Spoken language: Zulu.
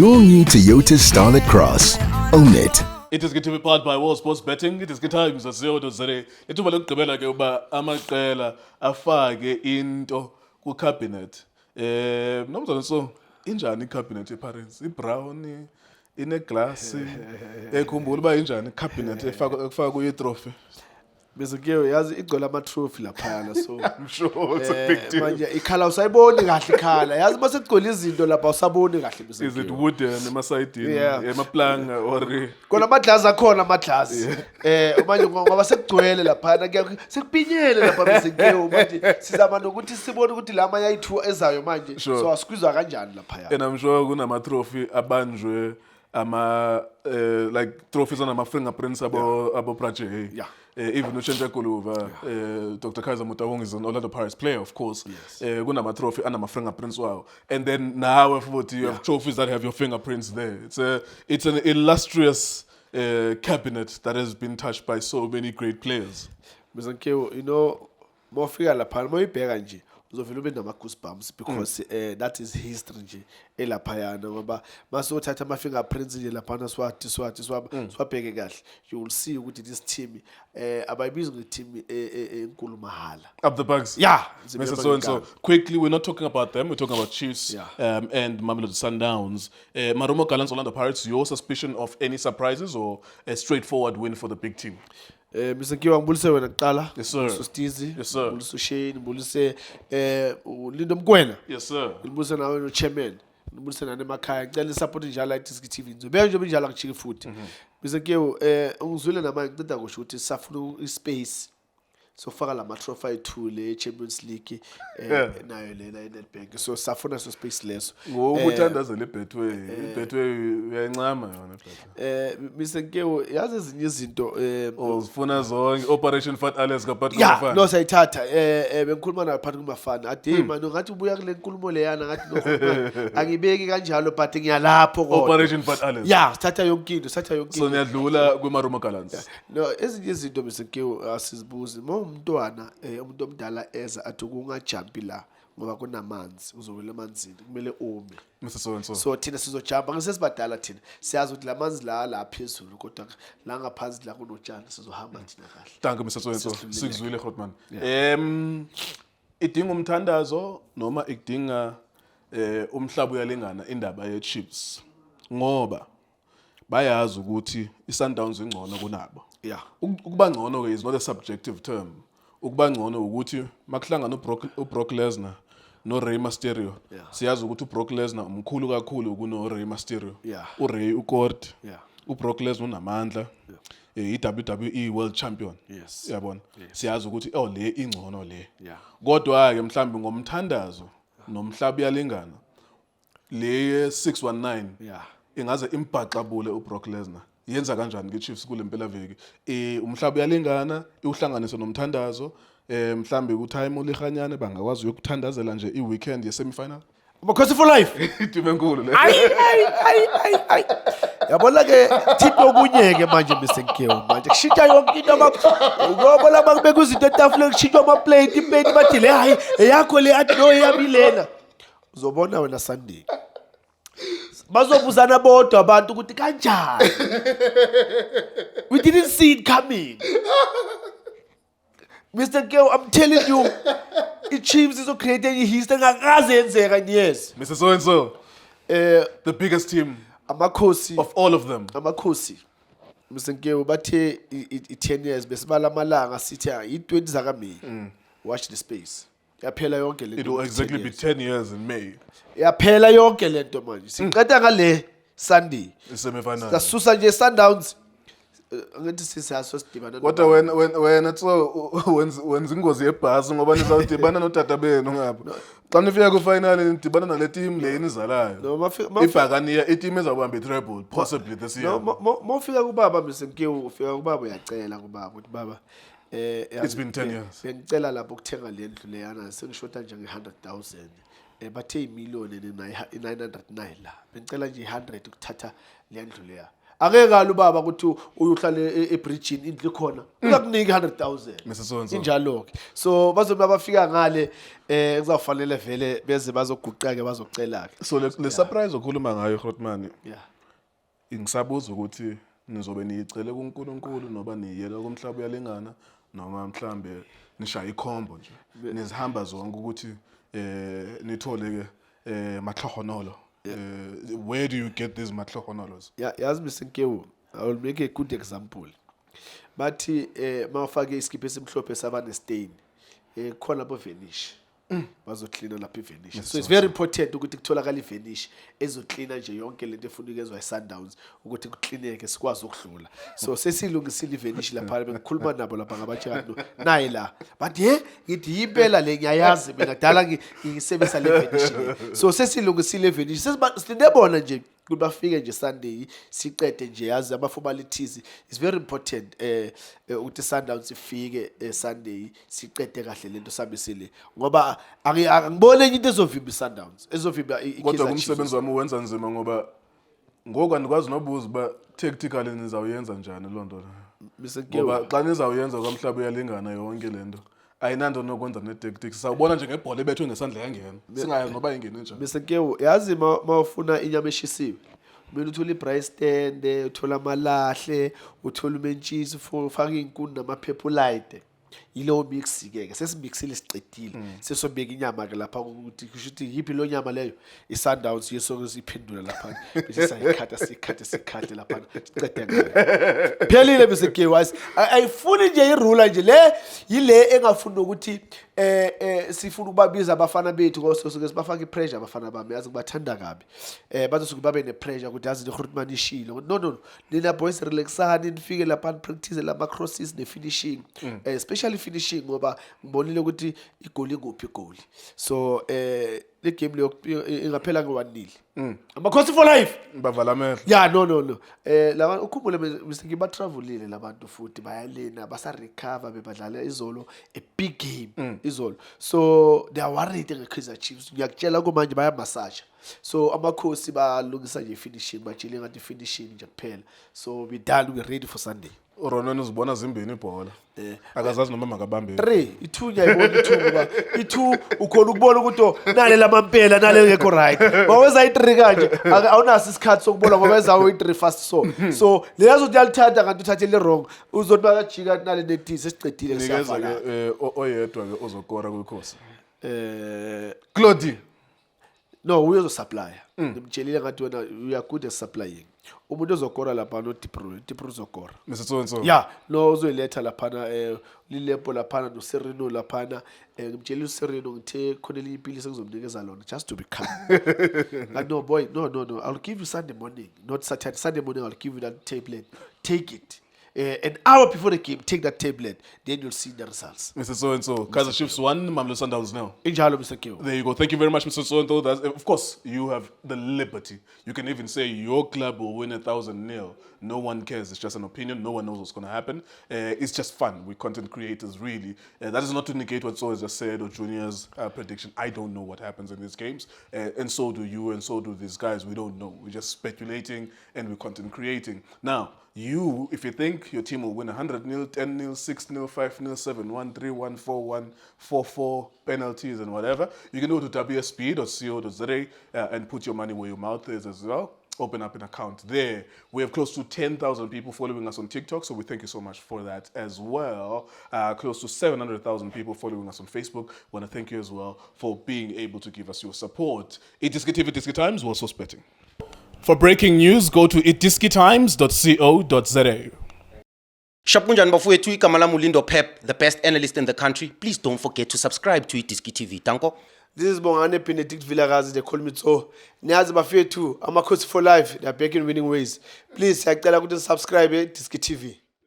your new Toyota Starlet Cross. Own it. It is going to be powered by World Sports Betting. It is good times at 0-0. Ithuba lokugqibela ke uba amaqela afake into ku cabinet. Nomzana so injani cabinet eParis? Ibrown ine glass. Ekhumbula uba injani cabinet efaka kuye trophy. Bese kuyo yazi igcola ama trophy laphayana so I'm sure it's a big deal. manje ikhala usayiboni kahle ikhala yazi mase kugcola izinto lapha usaboni kahle bese Is it wooden emasayidini emaplanga or kona amadlazi akhona amadlazi manje ngoba sekugcwele laphana sekupinyele lapha bese kuyo manje sizama nokuthi sibone ukuthi lama yayi2 ezayo manje so asikwizwa kanjani lapha and I'm sure kunama trophy abanjwe ama like trophies on ama fingerprints abo project. Yeah. Even Uchenja Kuluva, Dr. Kaiser Mutawong is an Orlando Pirates player, of course. Yes. Kunama trophy and ama fingerprints wow. And then now you have trophies that have your fingerprints there. It's an illustrious cabinet that has been touched by so many great players. Mzankewo, you know, mofika lapha moyibheka nje uzovela ube nama goosebumps because that is history nje elaphayana ngoba mase uthatha ama fingerprints nje lapha swabheke kahle you will see ukuthi this team abayibiza nge team enkulu mahala Up the bugs. yeah Mr. So quickly, we're not talking about them, we're talking about Chiefs Yeah. and Mamelodi Sundowns. Marumo Gallants, Orlando Pirates, your suspicion of any surprises or a straightforward win for the big team? Mr. Ngibulise wena kuqala Yes, sir. Stizi Yes, sir. Ngibulise Shane ngibulise uLindo Mkwena Yes, sir. ngibulise nawe no chairman ngibulise nane emakhaya ngicela support njalo iTSK TV ngizobe nje njalo akuchike futhi Mr. ungizwile namanje ngiceda kusho ukuthi safuna ispace sofaka la trophy 2 le Champions League nayo lena eNetbank so safuna so space leso Ngokuthandaza le Betway uyancama yona Mr. yazi ezinye izinto uzifuna zonke Operation Fat Alex kaPatrick yeah Mafana. no sayithatha bengikhuluma na Patrick Mafana ade manje ngathi ubuya kule nkulumo leyana ngathi no angibeki kanjalo but ngiyalapho kodwa Operation Fat Alex. yeah thatha yonke into So niyadlula kwiMarumo Gallants. no ezinye izinto Mr. asizibuzi umntwana umuntu omdala eza athi kungajumpi la ngoba kunamanzi uzowela emanzini kumele ume Mr. so thina sizojumpa ngesesibadala thina siyazi ukuthi lamanzi la phezulu kodwa la ngaphansi la kunotshani sizohamba thina kahle Thank you Mr. Sikuzwile Grootman. Idinga umthandazo noma idinga umhlaba uyalingana indaba ye Chiefs ngoba bayazi ukuthi iSundowns ingcono kunabo. yeah Ukuba ngcono is not a subjective term. Ukuba ngcono ukuthi makuhlangana uBrock Lesnar no Rey Mysterio. Siyazi ukuthi uBrock Lesnar umkhulu kakhulu kuno Rey Mysterio. Yeah. uRey uKord. Yeah. uBrock Lesnar unamandla. WWE World Champion. Yes. Yabona. Siyazi ukuthi le ingcono le. Yeah. Kodwa ke mhlambi ngomthandazo nomhlaba uyalingana. Le 619 yeah ingaze imbhaqabule uBrock Lesnar. Yenza kanjani ke Chiefs kule mpela veki umhlaba uyalingana uhlanganise nomthandazo mhlambe ku time ulihanyane bangakwazi ukuthandazela nje iweekend ye semifinal Makhosi for life itimu enkulu le ay yabona ke tip okunyeke manje Mr. manje kushintsha yonke into uyobona bakubeka izinto etafuleni kushintshwa ama plate impeni bathi le hayi eyakho le athi no yamilena uzobona wena Sunday bazobuzana bodwa abantu ukuthi kanjani we didn't see it coming Mr. I'm telling you Chiefs is creating history ngakaze yenzeka yes Mr. The biggest team amakhosi of all of them amakhosi Mr. bathe 10 years besibala amalanga sithi i20 zaka May watch the space yaphela yonke lento it will exactly be 10 years in May yaphela yonke lento manje siqeda ngale Sunday semifinal sasusa nje Sundowns ngathi sisaso sidibana kodwa wena wenza ingozi yebhasi ngoba nizawudibana nodada benu ngapha xa nifika ku final nidibana nale team le inizalayo ibhakaniya i-team ezawubamba i-treble possibly this year mofika kubaba Mr. ufika kubaba uyacela kubaba ukuthi baba it's been 10 years bengicela lapho ukuthenga le ndlu leyana sengishota nje nge100,000 bathe imiliyoni ne909 la bengicela nje 100 ukuthatha le ndlu leya Angeke ngalo baba ukuthi uyuhlale ebridgeini indlu ikhona. Uzakunika 100,000. Mr. So-and-so. Injalo ke. So bazoba bafika ngale kuzafanele vele beze bazoguqa ke bazocela ke. So le surprise okhuluma ngayo Grootman. Yeah. Ingisabuza ukuthi nizobe niyicele kuNkulunkulu noba niyela kumhlaba uyalingana noma mhlambe nishaya ikhombo nje. Nizihamba zonke ukuthi nithole ke mahlohonolo. Where do you get these mahlohonolos? Yeah, yazi Mr. Nkewu, I will make a good example. Bathi mawufake iskipho esimhlophe sabane stain khona bo vanish. Bazocleana lapha ivanish. So it's very important ukuthi kutholakala ivanish ezocleana nje yonke lento efunikezwa iSundowns ukuthi kucleaneke sikwazi ukudlula. So sesilungisile ivanish lapha bengikhuluma nabo lapha ngabatshela nayi la. But ngithi impela le ngiyayazi mina kudala ngisebenzisa le vanish. So sesilungisile ivanish. Sinebona nje kuba fike nje Sunday siqede nje yazi abafobalithizi. It's very important ukuthi Sundowns ifike Sunday siqede kahle lento sabisile ngoba angibone enye into ezovimba Sundowns ezovimba kodwa kumsebenzi wami uwenza nzima ngoba ngoku andikwazi nobuza ba tactically nizawuyenza njani lonto la ngoba xa nizawuyenza kwamhlaba uyalingana yonke lento ayinando nokwenza ne-tactics sawubona nje ngebhola ebethwe ngesandla yangena singayazi noba ingene njani. Mr. Nkewu yazi mawufuna inyama eshisiwe mina uthola i-braai stand uthola amalahle uthola umentshisi ufaka inkuni namaphepulite yilo mix ke sesimixile sicedile sesobeka inyama ke lapha ukuthi kusho ukuthi yipi lo nyama leyo iSundowns yeso iphendula lapha bese sikhathe lapha sicede ngayo phelile bese Nkewu ayifuni nje irula nje le yile engafuni ukuthi sifuna ukubabiza abafana bethu ngososuke sibafaka ipressure abafana bami yazi kubathanda kabi bazosuke babe nepressure ukuthi yazi iGrootman ishilo no nina boys relaxani nifike lapha practice lama crosses ne finishing especially finishing ngoba ngibonile ukuthi igoli ngophi igoli so le game leyo ingaphela ngo-1-0 amakhosi for life bavala amehlo yeah no laba ukhumbule Mr. Ngiba travelile labantu futhi bayalena basa recover bebadlala izolo a big game izolo so they are worried ngeKaizer Chiefs ngiyakutshela ko manje baya massage so amakhosi balungisa nje finishing bajile ngathi finishing nje kuphela so we done we ready for Sunday. uRonan uzibona zimbini ibhola akazazi noma makabambe 3 ithunya ibona 2 ngoba 2 ukhona ukubona ukuthi nale lamampela nale ngekho right bawenza i3 kanje awunaso isikhathi sokubona ngoba ezawo i3 fast so leyazo uthi yalithatha kanti uthathe le wrong uzothi bakajika nale netisi esicedile kusiyafana oyedwa ke ozokora kwikhosi Claude no uyozo supplier ngimtshelile ngathi wena you are good at supplying umuntu ozokora lapha no Dipro uzokora Mr. So-and-so yeah no uzoyiletha lapha lilepo lapha no Sereno lapha ngimtshela uSereno ngithe khona impilo sekuzomnikeza lona just to be calm. No boy no I'll give you Sunday morning not Saturday Sunday morning I'll give you that tablet take it an hour before the game take that tablet then you'll see the results. Mr. So-and-so Kaizer Chiefs 1 Mamelodi Sundowns now. Injalo Mr. Nkewu. There you go. Thank you very much, Mr. So-and-so. Of course, you have the liberty. You can even say your club will win 1,000-0. No one cares. It's just an opinion. No one knows what's going to happen. It's just fun. We're content creators, really. That is not to negate what So just said or Junior's prediction. I don't know what happens in these games. And so do you, and so do these guys. We don't know. We're just speculating and we're content creating. Now, you, if you think your team will win 100-0, 10-0, 6-0, 5-0, 7-1, 3-1, 4-1, 4-4, penalties and whatever, you can go to wsp.co.za and put your money where your mouth is as well. Open up an account there. We have close to 10,000 people following us on TikTok, so we thank you so much for that as well. Close to 700,000 people following us on Facebook. Want to thank you as well for being able to give us your support. Idiski TV, Diski Times, we're also betting. For breaking news, go to itdiskitimes.co.za. Shop kunjani bafowethu igama lami uLindo Pep, the best analyst in the country. Please don't forget to subscribe to iDiski TV. Danko. This is Bongane Benedict Vilakazi, they call me so. Niyazi bafethu, amakhosi for life, they are back in winning ways. Please, siyacela ukuthi subscribe iDiski TV.